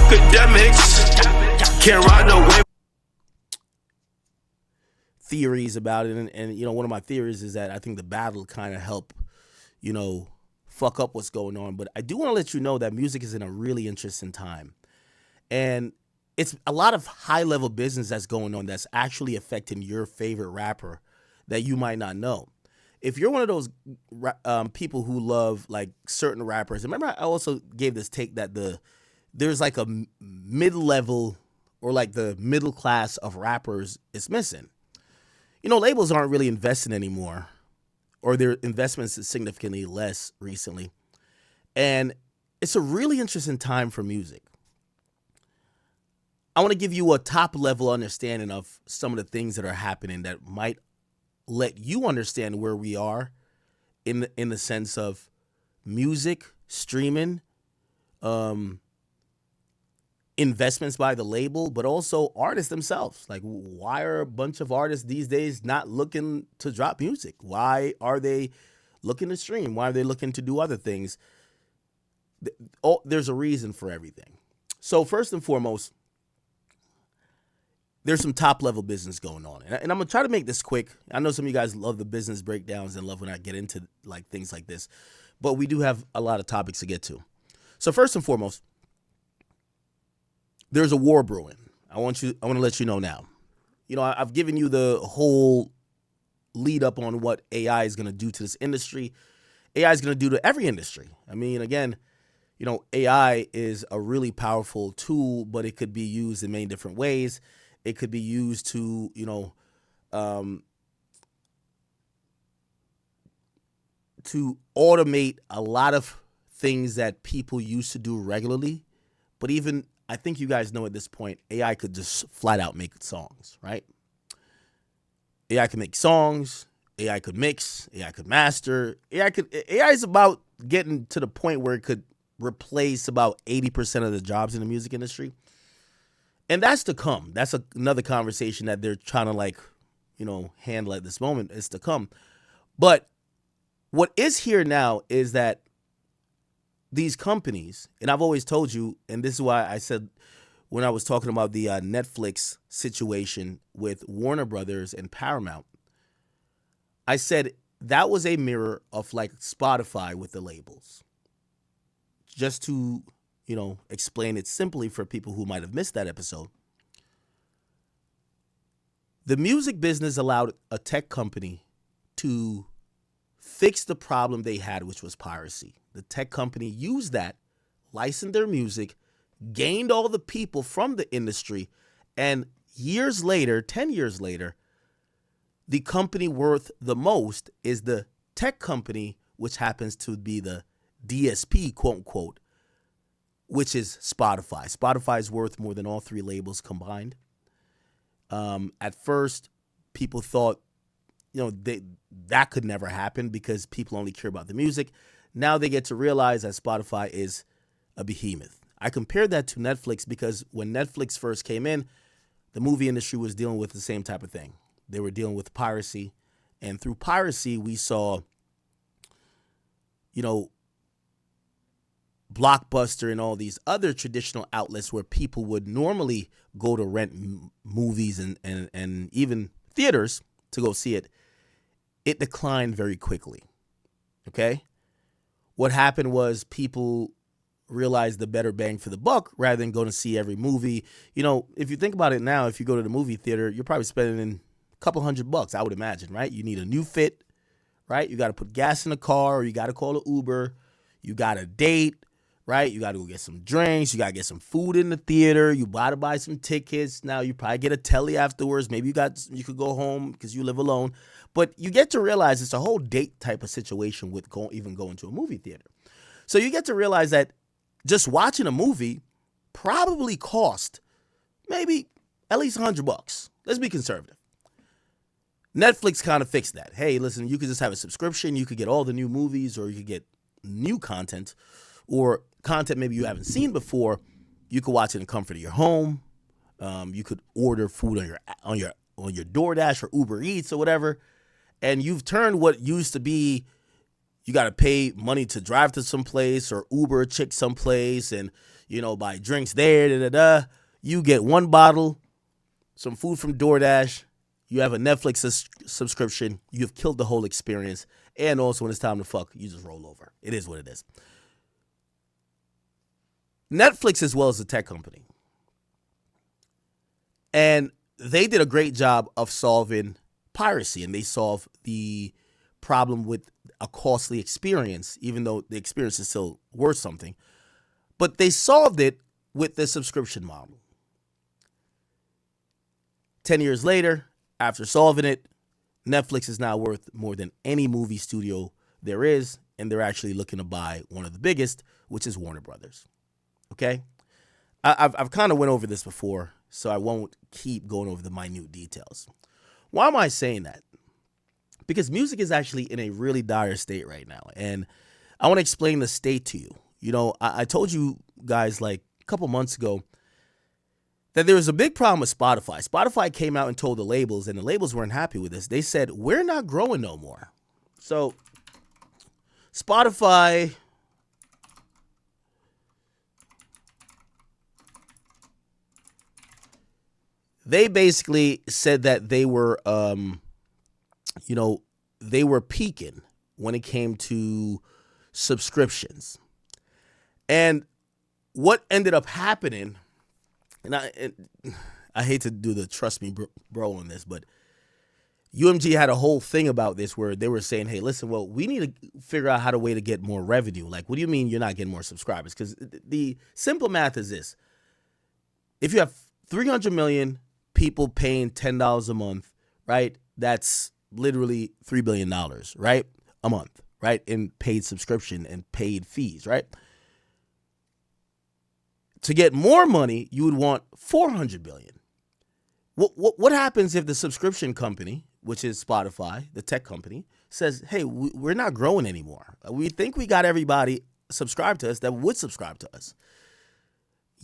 Akademiks can't ride no wave. Theories about it, and one of my theories is that I think the battle kind of help, you know, fuck up what's going on. But I do want to let you know that music is in a really interesting time, and it's a lot of high level business that's going on that's actually affecting your favorite rapper that you might not know. If you're one of those people who love like certain rappers, remember I also gave this take that there's like a mid level or like the middle class of rappers is missing. Labels aren't really investing anymore, or their investments is significantly less recently. And it's a really interesting time for music. I want to give you a top level understanding of some of the things that are happening that might let you understand where we are in the sense of music, streaming, investments by the label, but also artists themselves. Like, why are a bunch of artists these days not looking to drop music? Why are they looking to stream? Why are they looking to do other things? There's a reason for everything. So first and foremost, there's some top level business going on. And I'm going to try to make this quick. I know some of you guys love the business breakdowns and love when I get into like things like this, but we do have a lot of topics to get to. So first and foremost, there's a war brewing. I want to let you know now. I've given you the whole lead up on what AI is going to do to this industry. AI is going to do to every industry. I mean, again, AI is a really powerful tool, but it could be used in many different ways. It could be used to, to automate a lot of things that people used to do regularly. But even, I think you guys know at this point, AI could just flat out make songs, right? AI can make songs, AI could mix, AI could master. AI is about getting to the point where it could replace about 80% of the jobs in the music industry. And that's to come. That's another conversation that they're trying to handle at this moment. It's to come. But what is here now is that these companies, and I've always told you, and this is why I said when I was talking about the Netflix situation with Warner Brothers and Paramount, I said that was a mirror of like Spotify with the labels. Just to, explain it simply for people who might have missed that episode. The music business allowed a tech company to fix the problem they had, which was piracy. The tech company used that, licensed their music, gained all the people from the industry, and years later, 10 years later, the company worth the most is the tech company, which happens to be the DSP, quote unquote, which is Spotify. Spotify is worth more than all three labels combined. At first, people thought, that could never happen because people only care about the music. Now they get to realize that Spotify is a behemoth. I compared that to Netflix because when Netflix first came in, the movie industry was dealing with the same type of thing. They were dealing with piracy. And through piracy, we saw, Blockbuster and all these other traditional outlets where people would normally go to rent movies and even theaters to go see it, it declined very quickly. Okay? What happened was people realized the better bang for the buck rather than going to see every movie. If you think about it now, if you go to the movie theater, you're probably spending a couple $100, I would imagine, right? You need a new fit, right? You got to put gas in the car, or you got to call an Uber. You got a date, right? You got to go get some drinks. You got to get some food in the theater. You got to buy some tickets. Now you probably get a telly afterwards. Maybe you could go home because you live alone. But you get to realize it's a whole date type of situation with even going to a movie theater. So you get to realize that just watching a movie probably cost maybe at least $100. Let's be conservative. Netflix kind of fixed that. Hey, listen, you could just have a subscription. You could get all the new movies, or you could get new content, or content maybe you haven't seen before. You could watch it in the comfort of your home. You could order food on your DoorDash or Uber Eats or whatever, and you've turned what used to be, you got to pay money to drive to some place or Uber a chick someplace and, buy drinks there, da-da-da. You get one bottle, some food from DoorDash. You have a Netflix subscription. You've killed the whole experience. And also when it's time to fuck, you just roll over. It is what it is. Netflix as well as a tech company. And they did a great job of solving piracy, and they solved the problem with a costly experience, even though the experience is still worth something. But they solved it with the subscription model. 10 years later, after solving it, Netflix is now worth more than any movie studio there is, and they're actually looking to buy one of the biggest, which is Warner Brothers. Okay? I've kind of went over this before, so I won't keep going over the minute details. Why am I saying that? Because music is actually in a really dire state right now, and I want to explain the state to you. I told you guys like a couple months ago that there was a big problem with Spotify. Spotify came out and told the labels, and the labels weren't happy with this. They said, we're not growing no more. So Spotify, they basically said that they were, they were peaking when it came to subscriptions. And what ended up happening, and I hate to do the trust me bro on this, but UMG had a whole thing about this where they were saying, hey, listen, well, we need to figure out how to way to get more revenue. Like, what do you mean you're not getting more subscribers? Because the simple math is this. If you have 300 million people paying $10 a month, right, that's literally $3 billion, right, a month, right, in paid subscription and paid fees, right? To get more money, you would want 400 billion. What happens if the subscription company, which is Spotify, the tech company, says, hey, we're not growing anymore. We think we got everybody subscribed to us that would subscribe to us.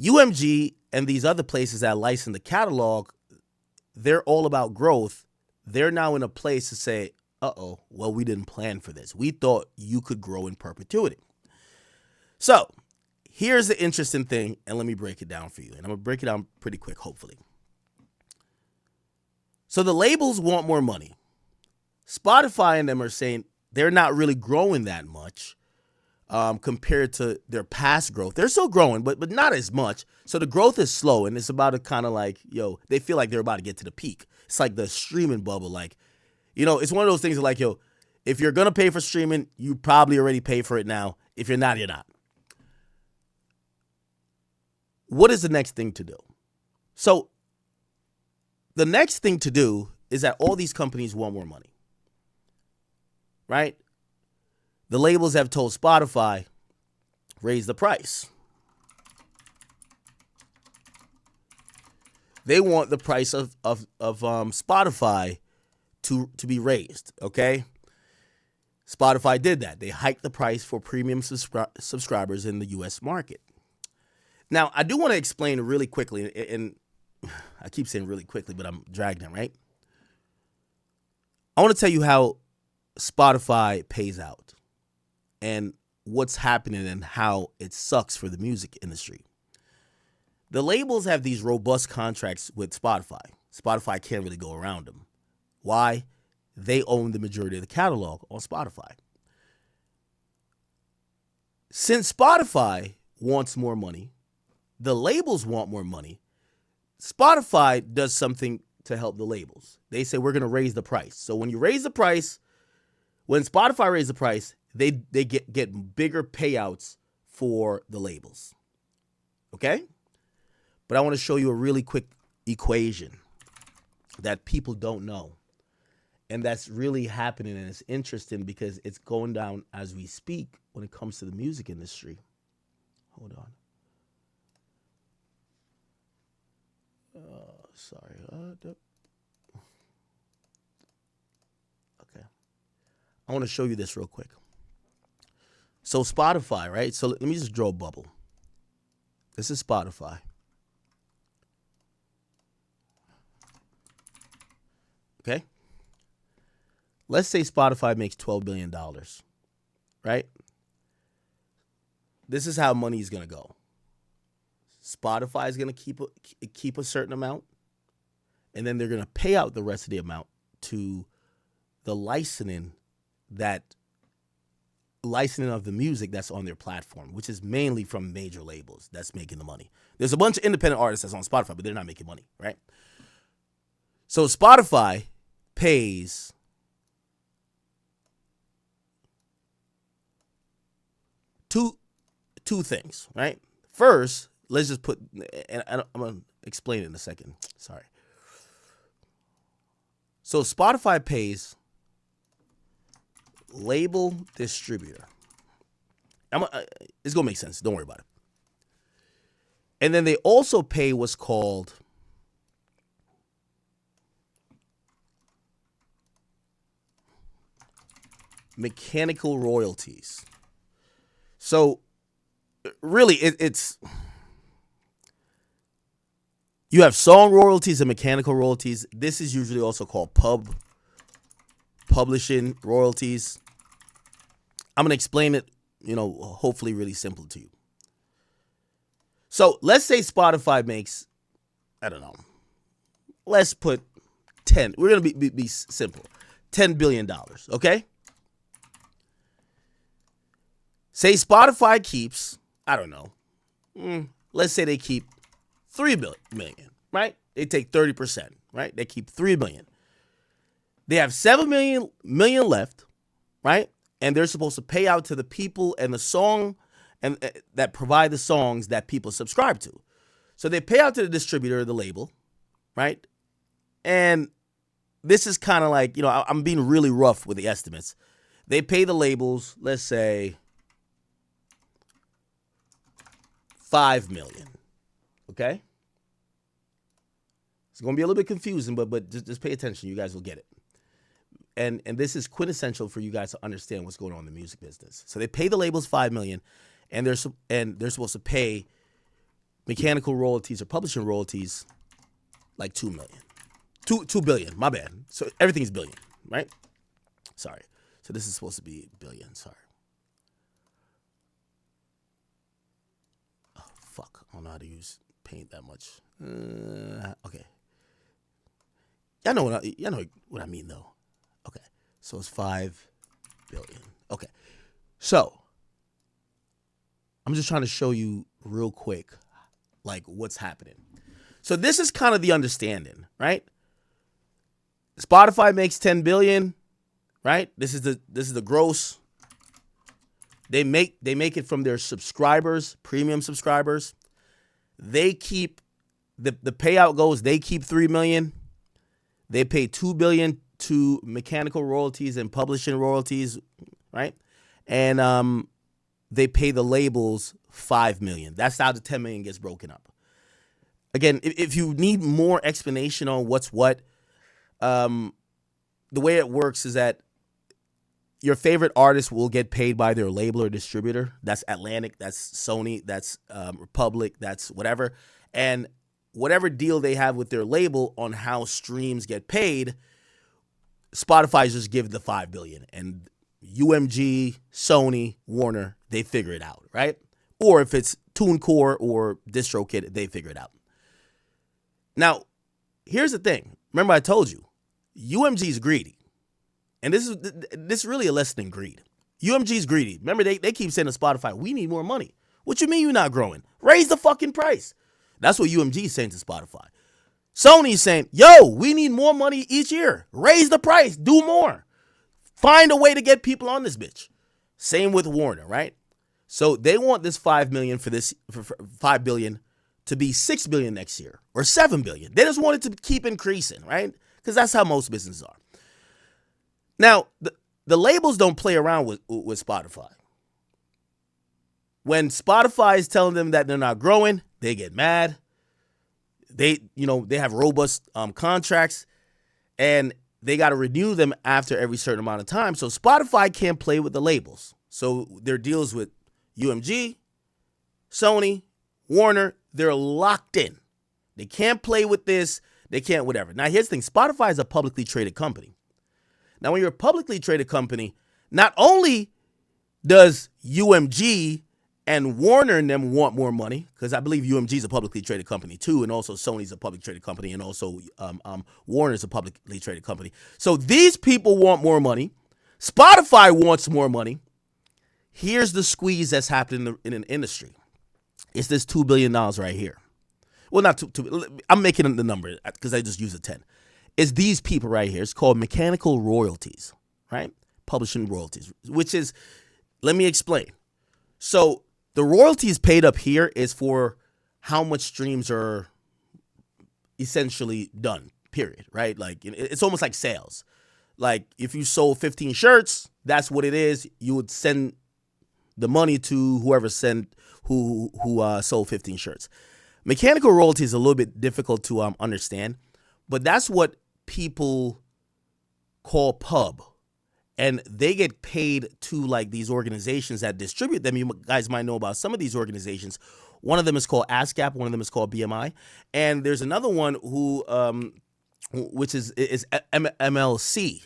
UMG and these other places that license the catalog, they're all about growth. They're now in a place to say, well, we didn't plan for this. We thought you could grow in perpetuity. So here's the interesting thing, and let me break it down for you. And I'm going to break it down pretty quick, hopefully. So the labels want more money. Spotify and them are saying they're not really growing that much compared to their past growth. They're still growing, but not as much. So the growth is slow, and it's about to kind of like, they feel like they're about to get to the peak. It's like the streaming bubble. Like, it's one of those things like, if you're going to pay for streaming, you probably already pay for it now. If you're not, you're not. What is the next thing to do? So the next thing to do is that all these companies want more money, right? The labels have told Spotify, raise the price. They want the price of Spotify to be raised, okay? Spotify did that. They hiked the price for premium subscribers in the U.S. market. Now, I do want to explain really quickly, and I keep saying really quickly, but I'm dragging it, right? I want to tell you how Spotify pays out and what's happening and how it sucks for the music industry. The labels have these robust contracts with Spotify. Spotify can't really go around them. Why? They own the majority of the catalog on Spotify. Since Spotify wants more money, the labels want more money, Spotify does something to help the labels. They say, we're going to raise the price. So when you raise the price, when Spotify raises the price, they get bigger payouts for the labels. Okay? But I want to show you a really quick equation that people don't know. And that's really happening, and it's interesting because it's going down as we speak when it comes to the music industry. Hold on. Sorry. Okay. I want to show you this real quick. So Spotify, right? So let me just draw a bubble. This is Spotify. Okay? Let's say Spotify makes $12 billion. right? This is how money is going to go. Spotify is going to keep a certain amount, and then they're going to pay out the rest of the amount to the licensing of the music that's on their platform, which is mainly from major labels that's making the money. There's a bunch of independent artists that's on Spotify, but they're not making money, right? So Spotify pays two things, right? First, let's just put, and I'm going to explain it in a second. Sorry. So Spotify pays label distributor. It's going to make sense. Don't worry about it. And then they also pay what's called mechanical royalties. So really, it's you have song royalties and mechanical royalties. This is usually also called publishing royalties. I'm going to explain it, hopefully really simple to you. So let's say Spotify makes, I don't know, let's put 10. We're going to be simple. $10 billion, okay? Say Spotify keeps, I don't know, let's say they keep 3 million, right? They take 30%, right? They keep 3 million. They have 7 million left, right? And they're supposed to pay out to the people and the song and that provide the songs that people subscribe to. So they pay out to the distributor, the label, right? And this is kind of like, I'm being really rough with the estimates. They pay the labels, let's say $5 million. Okay? It's going to be a little bit confusing, but just pay attention. You guys will get it. And this is quintessential for you guys to understand what's going on in the music business. So they pay the labels $5 million, and they're supposed to pay mechanical royalties or publishing royalties like $2 million. $2 billion, my bad. So everything's billion, right? Sorry. So this is supposed to be billion, sorry. Oh, fuck. I don't know how to use paint that much. Okay. Y'all know what I mean, though. Okay. So it's 5 billion. Okay. So I'm just trying to show you real quick, like, what's happening. So this is kind of the understanding, right? Spotify makes 10 billion, right? This is the gross. They make it from their subscribers, premium subscribers. They keep the payout goes, they keep 3 million. They pay 2 billion to mechanical royalties and publishing royalties, right? And they pay the labels 5 million. That's how the 10 million gets broken up. Again, if you need more explanation on what's what, the way it works is that your favorite artist will get paid by their label or distributor. That's Atlantic, that's Sony, that's Republic, that's whatever. And whatever deal they have with their label on how streams get paid, Spotify just give the 5 billion. And UMG, Sony, Warner, they figure it out, right? Or if it's TuneCore or DistroKid, they figure it out. Now, here's the thing. Remember I told you, UMG is greedy. And this is really a lesson in greed. UMG is greedy. Remember, they keep saying to Spotify, we need more money. What you mean you're not growing? Raise the fucking price. That's what UMG is saying to Spotify. Sony's saying, yo, we need more money each year. Raise the price. Do more. Find a way to get people on this bitch. Same with Warner, right? So they want this 5 million for 5 billion to be 6 billion next year or 7 billion. They just want it to keep increasing, right? Because that's how most businesses are. Now, the labels don't play around with Spotify. When Spotify is telling them that they're not growing, they get mad. They have robust contracts, and they got to renew them after every certain amount of time. So Spotify can't play with the labels. So their deals with UMG, Sony, Warner, they're locked in. They can't play with this. They can't whatever. Now, here's the thing. Spotify is a publicly traded company. Now, when you're a publicly traded company, not only Does UMG and Warner and them want more money? Because I believe UMG is a publicly traded company too, and also Sony's a publicly traded company, and also Warner's a publicly traded company. So these people want more money. Spotify wants more money. Here's the squeeze that's happening in an industry. It's this $2 billion right here. Well, not two. I'm making the number because I just use a 10. It's these people right here. It's called mechanical royalties, right? Publishing royalties, which is, let me explain. So the royalties paid up here is for how much streams are essentially done, period, right? Like it's almost like sales. Like if you sold 15 shirts, that's what it is. You would send the money to whoever who sold 15 shirts. Mechanical royalty is a little bit difficult to understand, but that's what people call pub. And they get paid to like these organizations that distribute them. You guys might know about some of these organizations. One of them is called ASCAP. One of them is called BMI. And there's another one which is MLC.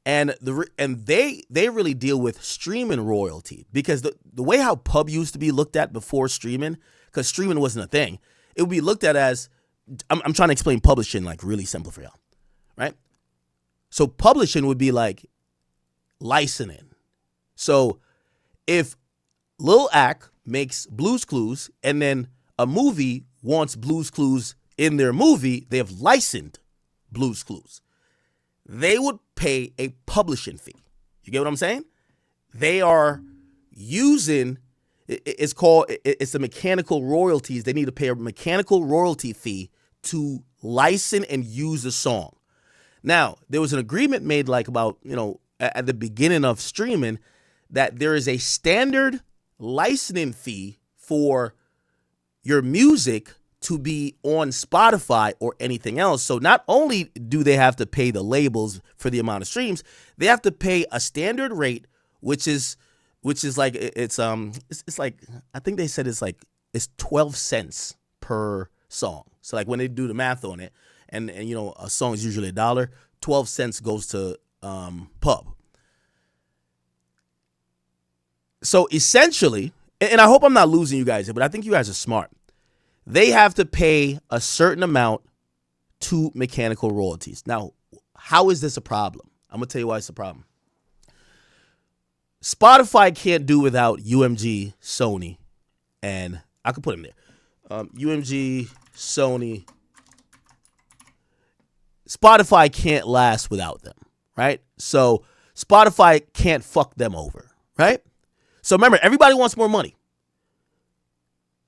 And they really deal with streaming royalty, because the way how pub used to be looked at before streaming, because streaming wasn't a thing, it would be looked at as, I'm trying to explain publishing like really simple for y'all, right? So publishing would be like licensing. So if Lil Ack makes Blue's Clues and then a movie wants Blue's Clues in their movie, they have licensed Blue's Clues. They would pay a publishing fee. You get what I'm saying? They are using, it's the mechanical royalties. They need to pay a mechanical royalty fee to license and use the song. Now, there was an agreement made like about, at the beginning of streaming, that there is a standard licensing fee for your music to be on Spotify or anything else. So not only do they have to pay the labels for the amount of streams, they have to pay a standard rate, which is like it's like, I think they said it's 12 cents per song. So like when they do the math on it, and a song is usually $1, 12 cents goes to pub. So essentially, and I hope I'm not losing you guys here, but I think you guys are smart. They have to pay a certain amount to mechanical royalties. Now, how is this a problem? I'm going to tell you why it's a problem. Spotify can't do without UMG, Sony, and I could put them there. UMG, Sony. Spotify can't last without them, right? So Spotify can't fuck them over, right? So remember, everybody wants more money.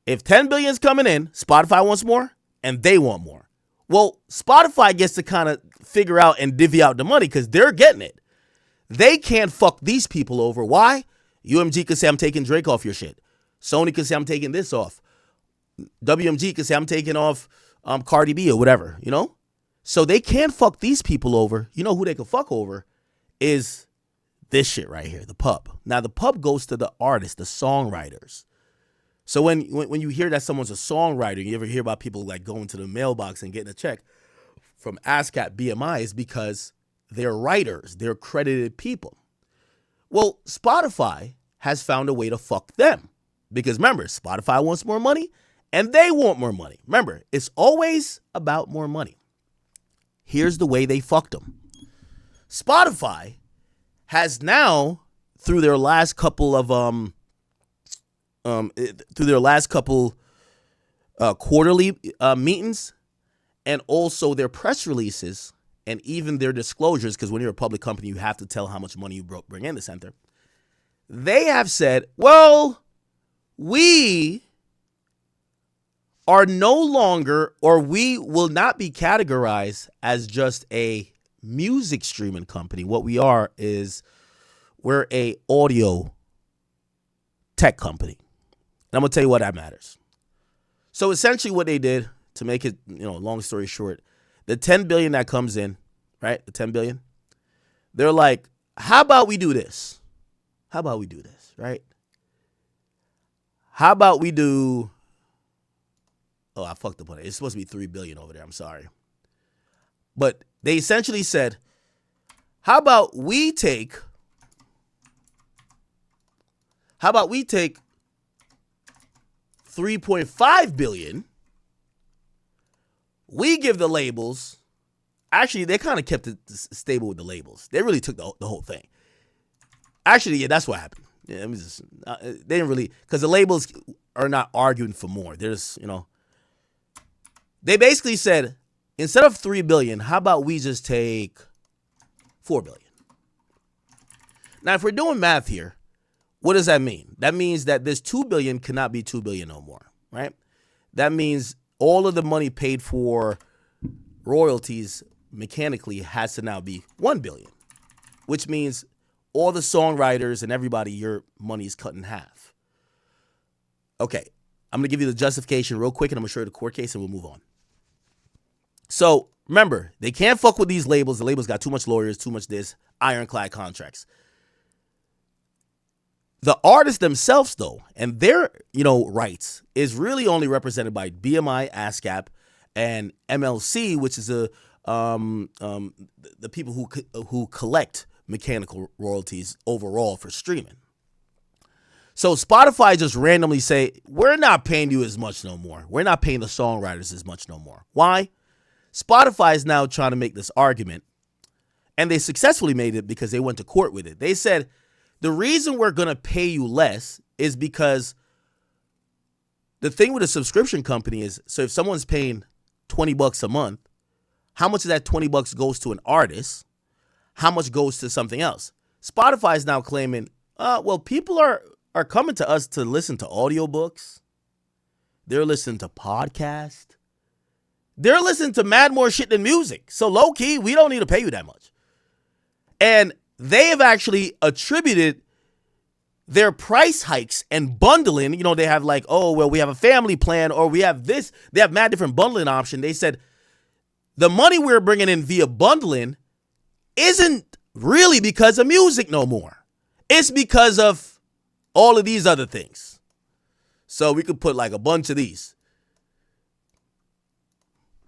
If 10 billion is coming in, Spotify wants more, and they want more. Well, Spotify gets to kind of figure out and divvy out the money because they're getting it. They can't fuck these people over. Why? UMG could say, I'm taking Drake off your shit. Sony could say, I'm taking this off. WMG could say, I'm taking off Cardi B or whatever, So they can't fuck these people over. You know who they could fuck over is this shit right here, the pub. Now, the pub goes to the artists, the songwriters. So when you hear that someone's a songwriter, you ever hear about people like going to the mailbox and getting a check from ASCAP BMI, is because they're writers, they're credited people. Well, Spotify has found a way to fuck them, because remember, Spotify wants more money and they want more money. Remember, it's always about more money. Here's the way they fucked them. Spotify has now, through their last couple of quarterly meetings, and also their press releases, and even their disclosures, because when you're a public company, you have to tell how much money you bring in the center. They have said, well, we are no longer, or we will not be categorized as just a music streaming company. What we are is we're a audio tech company. And I'm going to tell you why that matters. So essentially what they did, to make it, long story short, the 10 billion that comes in, right? The 10 billion. They're like, how about we do this? How about we do this, right? How about we do, oh, I fucked up on it. It's supposed to be 3 billion over there. I'm sorry. But they essentially said, how about we take how about we take 3.5 billion, we give the labels, actually they kind of kept it stable with the labels. They really took the whole thing. Actually, yeah, that's what happened. Yeah, they didn't really, because the labels are not arguing for more. There's, they basically said, instead of 3 billion, how about we just take 4 billion? Now, if we're doing math here, what does that mean? That means that this 2 billion cannot be 2 billion no more, right? That means all of the money paid for royalties mechanically has to now be 1 billion, which means all the songwriters and everybody, your money is cut in half. Okay, I'm going to give you the justification real quick, and I'm going to show you the court case, and we'll move on. So, remember, they can't fuck with these labels. The labels got too much lawyers, too much this, ironclad contracts. The artists themselves, though, and their, rights is really only represented by BMI, ASCAP, and MLC, which is the people who collect mechanical royalties overall for streaming. So Spotify just randomly say, we're not paying you as much no more. We're not paying the songwriters as much no more. Why? Spotify is now trying to make this argument, and they successfully made it because they went to court with it. They said, the reason we're going to pay you less is because the thing with a subscription company is, so if someone's paying $20 a month, how much of that $20 goes to an artist? How much goes to something else? Spotify is now claiming, well, people are coming to us to listen to audiobooks. They're listening to podcasts. They're listening to mad more shit than music. So low key, we don't need to pay you that much. And they have actually attributed their price hikes and bundling. They have like, oh, well, we have a family plan, or we have this. They have mad different bundling option. They said the money we're bringing in via bundling isn't really because of music no more. It's because of all of these other things. So we could put like a bunch of these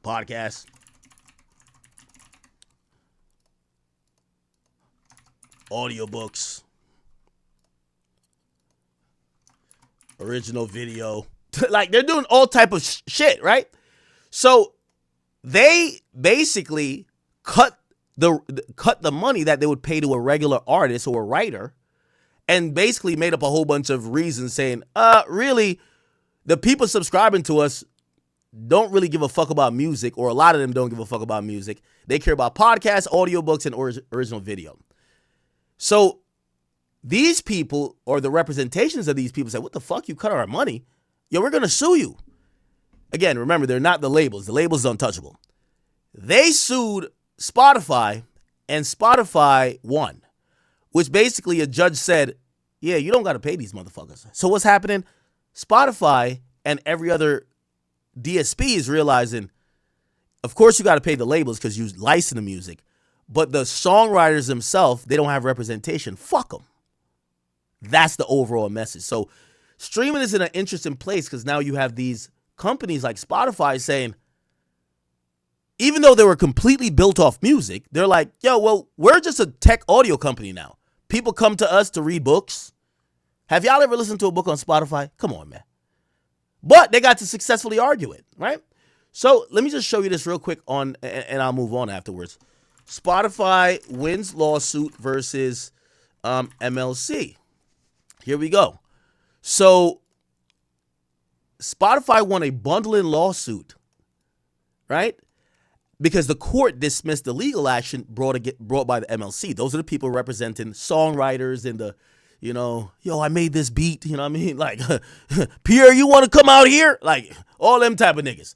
podcasts, audiobooks, original video. Like, they're doing all type of shit, right? So they basically cut the money that they would pay to a regular artist or a writer, and basically made up a whole bunch of reasons saying, really, the people subscribing to us don't really give a fuck about music, or a lot of them don't give a fuck about music. They care about podcasts, audiobooks, and original video. So these people, or the representations of these people, say, what the fuck? You cut our money? Yo, we're going to sue you. Again, remember, they're not the labels. The labels are untouchable. They sued Spotify, and Spotify won, which basically a judge said, yeah, you don't got to pay these motherfuckers. So what's happening? Spotify and every other DSP is realizing, of course you got to pay the labels because you license the music, but the songwriters themselves, they don't have representation. Fuck them. That's the overall message. So streaming is in an interesting place because now you have these companies like Spotify saying, even though they were completely built off music, they're like, yo, well, we're just a tech audio company now. People come to us to read books. Have y'all ever listened to a book on Spotify? Come on, man. But they got to successfully argue it, right? So let me just show you this real quick and I'll move on afterwards. Spotify wins lawsuit versus MLC. Here we go. So Spotify won a bundling lawsuit, right? Because the court dismissed the legal action brought by the MLC. Those are the people representing songwriters and the, yo, I made this beat, you know what I mean? Like, Pierre, you want to come out here? Like, all them type of niggas.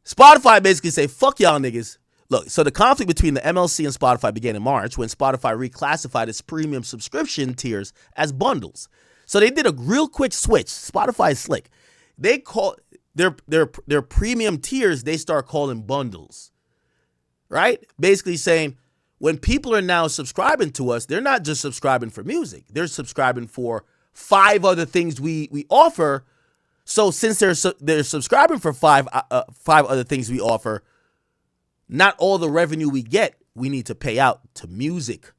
Spotify basically say, fuck y'all niggas. Look, so the conflict between the MLC and Spotify began in March when Spotify reclassified its premium subscription tiers as bundles. So they did a real quick switch. Spotify is slick. They call their premium tiers, they start calling bundles, right? Basically saying, when people are now subscribing to us, they're not just subscribing for music. They're subscribing for 5 other things we offer. So since they're subscribing for 5 other things we offer, not all the revenue we get, we need to pay out to music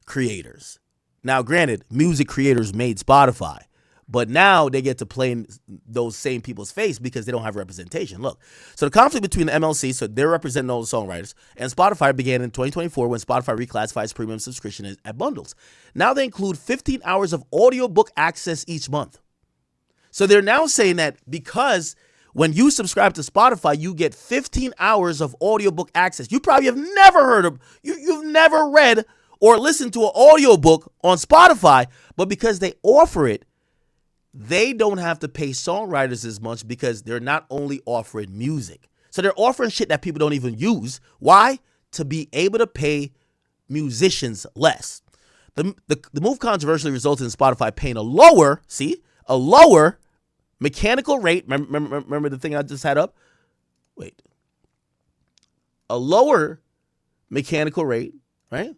creators. Now, granted, music creators made Spotify, but now they get to play in those same people's face because they don't have representation. Look, so the conflict between the MLC, so they're representing all the songwriters, and Spotify began in 2024 when Spotify reclassifies premium subscription at bundles. Now they include 15 hours of audiobook access each month. So they're now saying that because when you subscribe to Spotify, you get 15 hours of audiobook access. You probably have never heard of, you've never read or listened to an audiobook on Spotify, but because they offer it, they don't have to pay songwriters as much because they're not only offering music. So they're offering shit that people don't even use. Why? To be able to pay musicians less. The move controversially resulted in Spotify paying a lower mechanical rate. Remember the thing I just had up? Wait. A lower mechanical rate, right?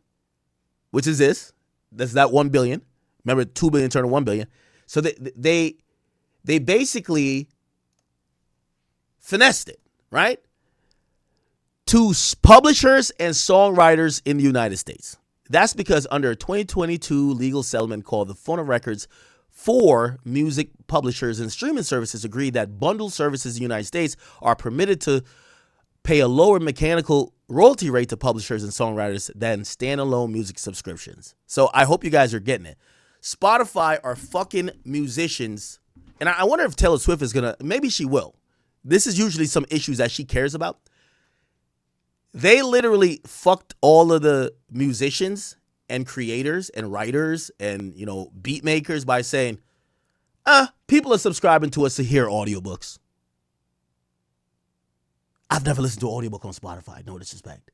Which is this. That's that 1 billion. Remember, 2 billion turned to 1 billion. So they basically finessed it, right? To publishers and songwriters in the United States. That's because under a 2022 legal settlement called the Phonorecords, 4 music publishers and streaming services agreed that bundled services in the United States are permitted to pay a lower mechanical royalty rate to publishers and songwriters than standalone music subscriptions. So I hope you guys are getting it. Spotify are fucking musicians. And I wonder if Taylor Swift is going to, maybe she will. This is usually some issues that she cares about. They literally fucked all of the musicians and creators and writers and, beat makers by saying, people are subscribing to us to hear audiobooks. I've never listened to an audiobook on Spotify. No disrespect.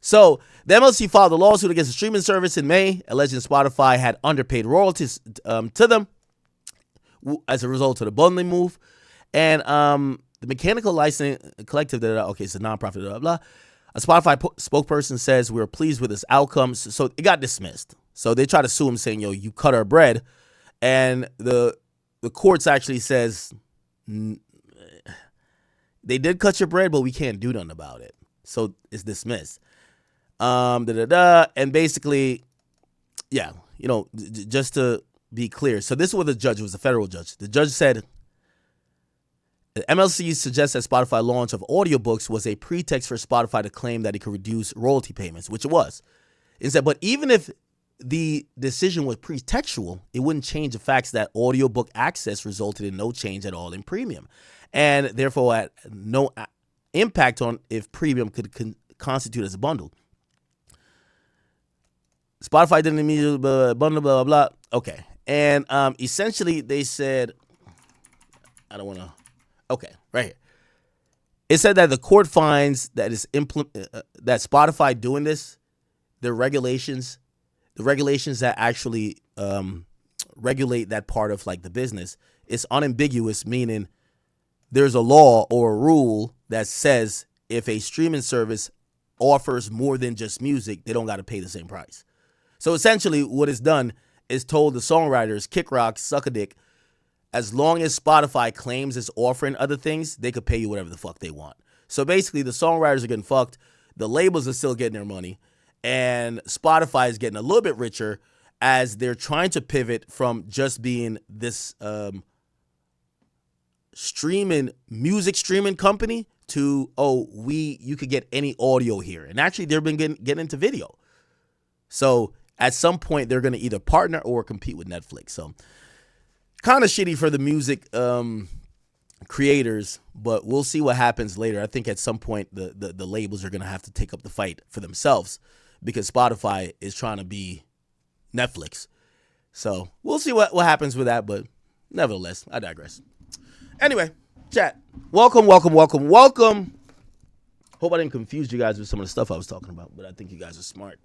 So the MLC filed a lawsuit against the streaming service in May, alleging Spotify had underpaid royalties to them as a result of the bundling move. And the Mechanical Licensing Collective, it's a nonprofit, blah, blah. A Spotify spokesperson says we're pleased with this outcome. So it got dismissed. So they try to sue him saying, you cut our bread. And the courts actually says, they did cut your bread, but we can't do nothing about it. So it's dismissed. And basically, just to be clear. So this is what the judge was, a federal judge. The judge said, the MLC suggests that Spotify launch of audiobooks was a pretext for Spotify to claim that it could reduce royalty payments, which it was. It said, but even if the decision was pretextual, it wouldn't change the facts that audiobook access resulted in no change at all in premium, and therefore had no impact on if premium could constitute as a bundle. Spotify didn't immediately bundle, blah, blah, blah. Okay. And essentially they said, right here. It said that the court finds that that Spotify doing this, the regulations that actually regulate that part of like the business, it's unambiguous, meaning there's a law or a rule that says if a streaming service offers more than just music, they don't got to pay the same price. So essentially what it's done is told the songwriters, kick rock, suck a dick, as long as Spotify claims it's offering other things, they could pay you whatever the fuck they want. So basically the songwriters are getting fucked, the labels are still getting their money, and Spotify is getting a little bit richer as they're trying to pivot from just being this music streaming company to, you could get any audio here. And actually they've been getting into video. So at some point they're going to either partner or compete with Netflix. So kind of shitty for the music creators, but we'll see what happens later. I think at some point the labels are going to have to take up the fight for themselves because Spotify is trying to be Netflix. So we'll see what happens with that, but nevertheless, I digress. Anyway, chat. Welcome. Hope I didn't confuse you guys with some of the stuff I was talking about, but I think you guys are smart.